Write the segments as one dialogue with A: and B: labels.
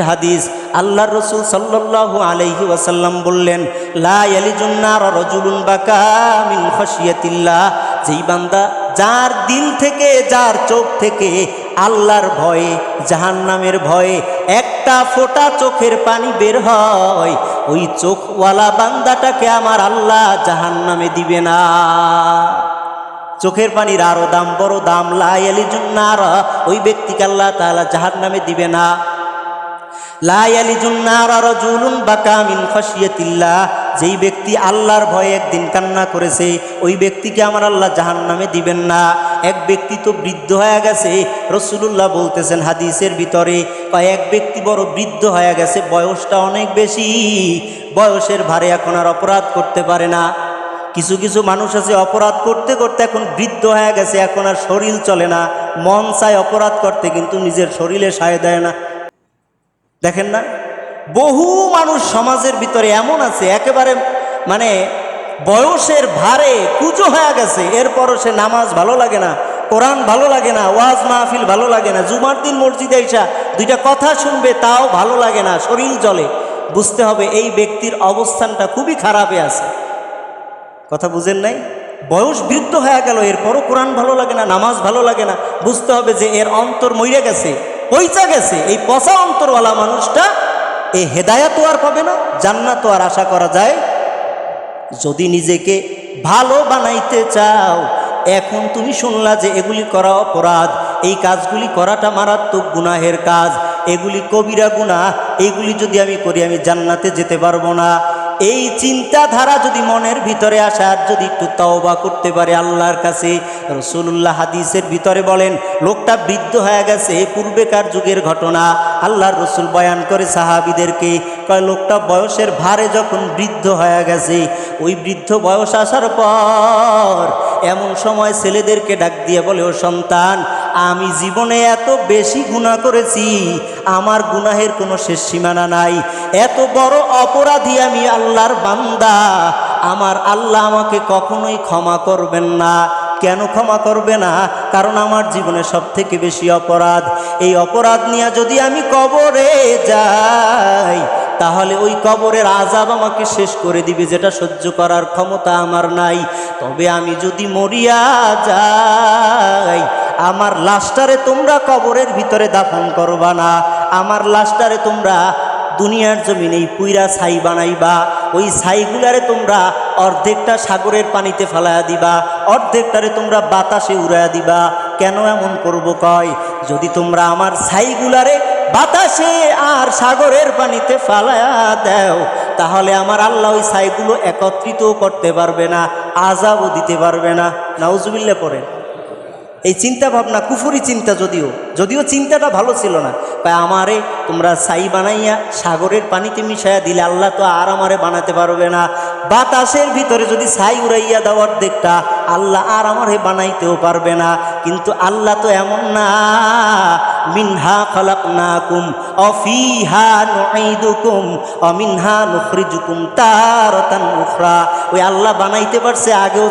A: হাদিস, আল্লাহর রাসূল সাল্লাল্লাহু আলাইহি ওয়াসাল্লাম বললেন, লা ইয়ালিজুন নার রাজুলুন বাকা মিন খাশিয়াতিল্লাহ, যেই বান্দা যার দিল থেকে, যার চোখ থেকে আল্লাহর ভয়ে, জাহান্নামের ভয়ে একটা ফোঁটা চোখের পানি বের হয়, ওই চোখওয়ালা বান্দাটাকে আমার আল্লাহ জাহান্নামে দিবে না। চোখের পানির আরো দাম, বড় দাম। লা ইয়ালিজুন নার, ওই ব্যক্তিকে আল্লাহ তাআলা জাহান্নামে দিবে না। লা ইয়ালিজুন নার রাজুলুন বাকা মিন খাশিয়াতিল্লাহ, যেই ব্যক্তি আল্লাহর ভয়ে একদিন কান্না করেছে, ওই ব্যক্তিকে আমার আল্লাহ জাহান্নামে দিবেন না। এক ব্যক্তি তো বৃদ্ধ হয়ে গেছে, রাসূলুল্লাহ বলতেছেন হাদিসের ভিতরে, এক ব্যক্তি বড় বৃদ্ধ হয়ে গেছে, বয়সটা অনেক বেশি, বয়সের ভারে এখন আর অপরাধ করতে পারে না। কিছু কিছু মানুষ আছে অপরাধ করতে করতে এখন বৃদ্ধ হয়ে গেছে, এখন আর শরীর চলে না, মন চায় অপরাধ করতে কিন্তু নিজের শরীরে সায় দেয় না। দেখেন না, বহু মানুষ সমাজের ভিতরে এমন আছে একেবারে মানে বয়সের ভারে কুজো হয়ে গেছে, এরপরও সে নামাজ ভালো লাগে না, কোরআন ভালো লাগে না, ওয়াজ মাহফিল ভালো লাগে না, জুমার দিন মসজিদে এসা দুইটা কথা শুনবে তাও ভালো লাগে না, শরীর জ্বলে। বুঝতে হবে এই ব্যক্তির অবস্থানটা খুবই খারাপে আছে। কথা বুঝেন নাই? বয়স বৃদ্ধ হয়ে গেল, এরপরও কোরআন ভালো লাগে না, নামাজ ভালো লাগে না, বুঝতে হবে যে এর অন্তর মইরে গেছে, পয়সা গেছে। এই পচা অন্তরওয়ালা মানুষটা এই হেদায়াত আর পাবে না, জান্নাত আর আশা করা যায়। যদি নিজেকে ভালো বানাইতে চাও, এখন তুমি শুনলা যে এগুলি করা অপরাধ, এই কাজগুলি করাটা মারাত্মক গুনাহের কাজ, এগুলি কবিরা গুনাহ, এইগুলি যদি আমি করি আমি জান্নাতে যেতে পারবো না। এই চিন্তাধারা যদি মনের ভিতরে আসে, আর যদি একটু তওবা করতে পারে আল্লাহর কাছে, রাসূলুল্লাহ হাদিসের ভিতরে বলেন, লোকটা বৃদ্ধ হয়ে গেছে, পূর্বেকার যুগের ঘটনা আল্লাহর রাসূল বয়ান করে সাহাবীদেরকে, কয় লোকটা বয়সের ভারে যখন বৃদ্ধ হয়ে গেছে, ওই বৃদ্ধ বয়স আসার পর এমন সময় ছেলেদেরকে ডাক দিয়ে বলে, ও সন্তান, আমি জীবনে এত বেশি গুনাহ করেছি, আমার গুনাহের কোনো শেষ সীমানা নাই, এত বড় অপরাধী আমি আল্লাহর বান্দা, আমার আল্লাহ আমাকে কখনোই ক্ষমা করবেন না। কেন ক্ষমা করবে না? কারণ আমার জীবনে সব থেকে বেশি অপরাধ, এই অপরাধ নিয়ে যদি আমি কবরে যাই তাহলে ওই কবরের আযাব আমাকে শেষ করে দিবে, যেটা সহ্য করার ক্ষমতা আমার নাই। তবে আমি যদি মরিয়া যাই, আমার লাশটারে তোমরা কবরের ভিতরে দাফন করবা না, আমার লাশটারে তোমরা দুনিয়ার জমিনেই পুইরা ছাই বানাইবা, ওই ছাইগুলারে তোমরা অর্ধেকটা সাগরের পানিতে ফেলাইয়া দিবা, অর্ধেকটারে তোমরা বাতাসে উড়াইয়া দিবা। কেন এমন করব? কয়, যদি তোমরা আমার ছাইগুলারে বাতাসে আর সাগরের পানিতে ফালাইয়া দাও, তাহলে আমার আল্লাহ ওই ছাইগুলো একত্রিতও করতে পারবে না, আযাবও দিতে পারবে না। নাউজুবিল্লাহ পড়েন। এই চিন্তা ভাবনা কুফরি চিন্তা, যদিও চিন্তাটা ভালো ছিল না। তাই আমারে তোমরা ছাই বানাইয়া সাগরের পানিতে মিশাইয়া দিলে আল্লাহ তো আর আমারে বানাতে পারবে না। বাতাসের ভিতরে যদি ছাই উড়াইয়া দেওয়ার দেখটা, আল্লাহ আর আমারে বানাইতেও পারবে না। কিন্তু আল্লাহ তো এমন না, মিনহা খালাকনাকুম ওয়া ফিহা নুঈদুকুম ওয়া মিনহা নুখরিজুকুম তারাতান উখরা। ওই আল্লাহ বানাইতে পারছে আগেও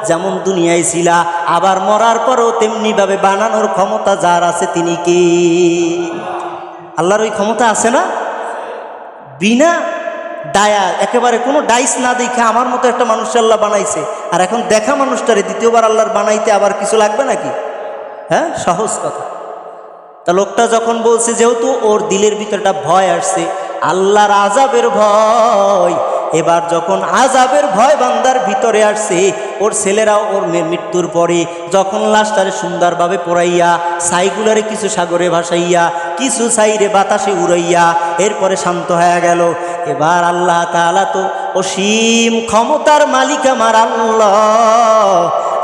A: যেমন দুনিয়ায় ছিলা, আবার মরার পরও তেমনিভাবে বানানোর ক্ষমতা যার আছে তিনি কে? আল্লাহর ওই ক্ষমতা আছে না? বিনা ডায়া, একেবারে কোনো ডাইস না দেখে আমার মতো একটা মানুষ আল্লাহ বানাইছে, আর এখন দেখা মানুষটারে দ্বিতীয়বার আল্লাহর বানাইতে আবার কিছু লাগবে নাকি? হ্যাঁ, সহজ কথা। তা লোকটা যখন বলছে, যেহেতু ওর দিলের ভিতরটা ভয় আসছে, আল্লাহর আযাবের ভয়, এবার যখন আযাবের ভয় বান্দার ভিতরে আসছে, ওর ছেলেরাও ওর মৃত্যুর পরে যখন লাশটারে সুন্দরভাবে পোড়াইয়া, ছাইগুলারে কিছু সাগরে ভাসাইয়া, কিছু ছাইরে বাতাসে উড়াইয়া এরপরে শান্ত হয়ে গেল। এবার আল্লাহ তাআলা তো অসীম ক্ষমতার মালিক আমার আল্লাহ,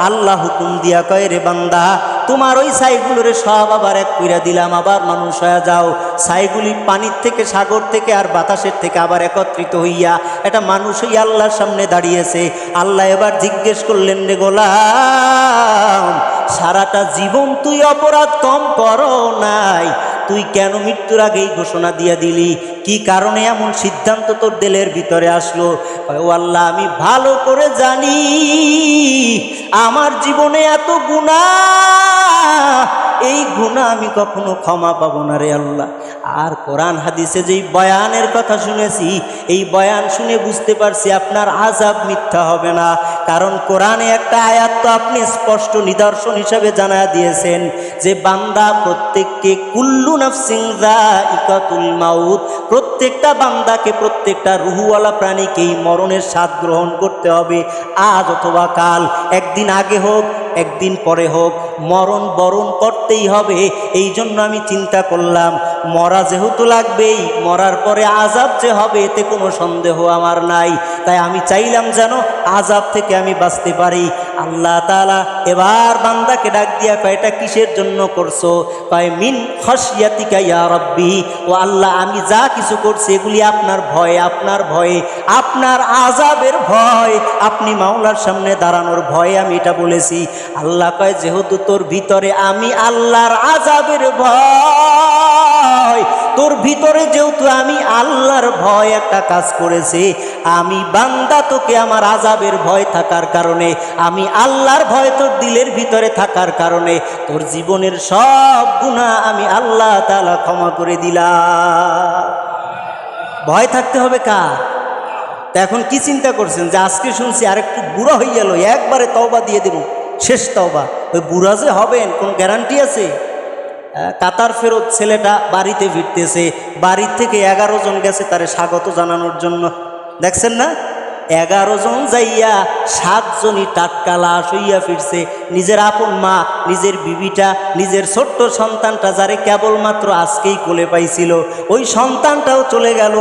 A: আল্লাহ হুকুম দিয়া কয়, রে বান্দা, তোমার ওই ছাইগুলোরে সব আবার এক কইরা দিলাম, আবার মানুষ হয়ে যাও। ছাইগুলি পানির থেকে, সাগর থেকে আর বাতাসের থেকে আবার একত্রিত হইয়া এটা মানুষ হইয়া আল্লাহর সামনে দাঁড়িয়েছে। আল্লাহ এবার জিজ্ঞেস করলেন, রে গোলাম, সারাটা জীবন তুই অপরাধ কম করো নাই, তুই কেন মৃত্যুর আগেই ঘোষণা দিয়া দিলি? কি কারণে এমন সিদ্ধান্ত তোর দিলের ভিতরে আসলো? ও আল্লাহ, আমি ভালো করে জানি আমার জীবনে এত গুনাহ, এই গুনাহ আমি কখনো ক্ষমা পাবো না রে আল্লাহ। আর কোরআন হাদিসে যেই বয়ানের কথা শুনেছি, এই বয়ান শুনে বুঝতে পারছি আপনার আযাব মিথ্যা হবে না। কারণ কোরআনে একটা আয়াত তো আপনি স্পষ্ট নিদর্শন হিসাবে জানা দিয়েছেন যে বান্দা প্রত্যেককে কুল্লু নাফসিন যায়িকাতুল মাউত, প্রত্যেকটা বান্দাকে, প্রত্যেকটা রুহুওয়ালা প্রাণীকেই মরণের স্বাদ গ্রহণ করতে হবে। আজ অথবা কাল, একদিন আগে হোক একদিন পরে হোক, মরণ বরণ করতেই হবে। এই জন্য আমি চিন্তা করলাম মরা যেহেতু লাগবেই, মরার পরে আযাব যে হবে এতে কোনো সন্দেহ আমার নাই। তাই আমি চাইলাম যেন আযাব থেকে আমি বাঁচতে পারি। আল্লাহ তাআলা এবার বান্দাকে ডাক দিয়া কয়, এটা কিসের জন্য করছো? কয় মিন খাশিয়াতিকা ইয়া রাব্বি, ও আল্লাহ আমি যা কিছু করছি এগুলি আপনার ভয়ে, আপনার ভয়ে, আপনার আযাবের ভয়, আপনি মাওলার সামনে দাঁড়ানোর ভয়ে আমি এটা বলেছি। আল্লাহ কয় যেহেতু তোর ভিতরে আমি আল্লাহর আযাবের ভয়, তোর ভিতরে যেহেতু আমি আল্লাহর ভয় একটা কাজ করেছে, আমি বান্দা তোকে আমার আযাবের ভয় থাকার কারণে, আমি আল্লাহর ভয় তোর দিলের ভিতরে থাকার কারণে তোর জীবনের সব গুনাহ আমি আল্লাহ তাআলা ক্ষমা করে দিলাম। ভয় থাকতে হবে কার? তা এখন কি চিন্তা করছেন যে আজকে শুনছি আরেকটু বুড়া হয়ে গেল একবারে তওবা দিয়ে দেব, শেষ তওবা? ওই বুড়া যে হবেন কোনো গ্যারান্টি আছে? কাতার ফেরত ছেলেটা বাড়িতে ফিরতেছে, বাড়ির থেকে 11 জন গেছে তারে স্বাগত জানানোর জন্য, দেখছেন না? 11 জন যাইয়া 7 জনই টাটকা লাশ হইয়া ফিরছে। নিজের আপন মা, নিজের বিবিটা, নিজের ছোট্ট সন্তানটা যারে কেবলমাত্র আজকেই কোলে পাইছিল, ওই সন্তানটাও চলে গেল,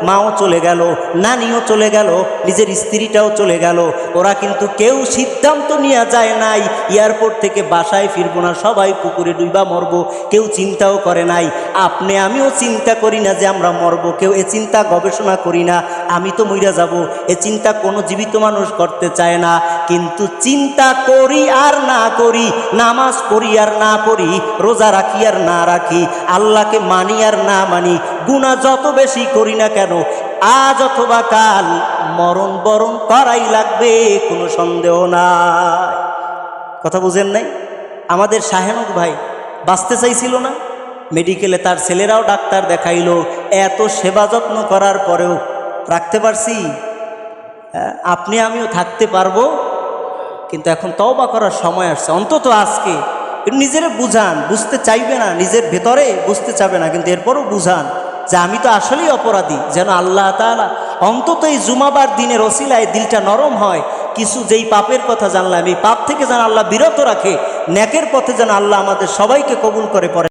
A: মাও চলে গেল, নানিও চলে গেল, নিজের স্ত্রীটাও চলে গেল। ওরা কিন্তু কেউ সিদ্ধান্ত নিয়ে যায় নাই এয়ারপোর্ট থেকে বাসায় ফিরবো না, সবাই পুকুরে ডুইবা মরবো, কেউ চিন্তাও করে নাই। আপনি আমিও চিন্তা করি না যে আমরা মরবো, কেউ এ চিন্তা গবেষণা করি না, আমি তো মইরা যাব, এ চিন্তা কোনো জীবিত মানুষ করতে চায় না। কিন্তু চিন্তা করি আর না করি, নামাজ পড়ি আর না পড়ি, রোজা রাখি আর না রাখি, আল্লাহকে মানি আর না মানি, গুনাহ যত বেশি করি না কেন, আজ অথবা কাল মরণ বরণ করাই লাগবে, কোনো সন্দেহ নাই। কথা বুঝেন নাই? আমাদের শাহেনুর ভাই বাঁচতে চাইছিল না, মেডিকেলে তার ছেলেরাও ডাক্তার দেখাইলো, এত সেবা যত্ন করার পরেও রাখতে পারছি? আপনি আমিও থাকতে পারবো, কিন্তু এখন তওবা করার সময় আসছে। অন্তত আজকে নিজের বুঝান, বুঝতে চাইবে না, নিজের ভেতরে বুঝতে চাবে না, কিন্তু এরপরও বুঝান যে আমি তো আসলেই অপরাধী, যেন আল্লাহ তাআলা অন্তত এই জুমাবার দিনের ওসিলায় দিলটা নরম হয়। কিছু যেই পাপের কথা জানলাম, এই পাপ থেকে যেন আল্লাহ বিরত রাখে, নেকের পথে যেন আল্লাহ আমাদের সবাইকে কবুল করে পড়ে।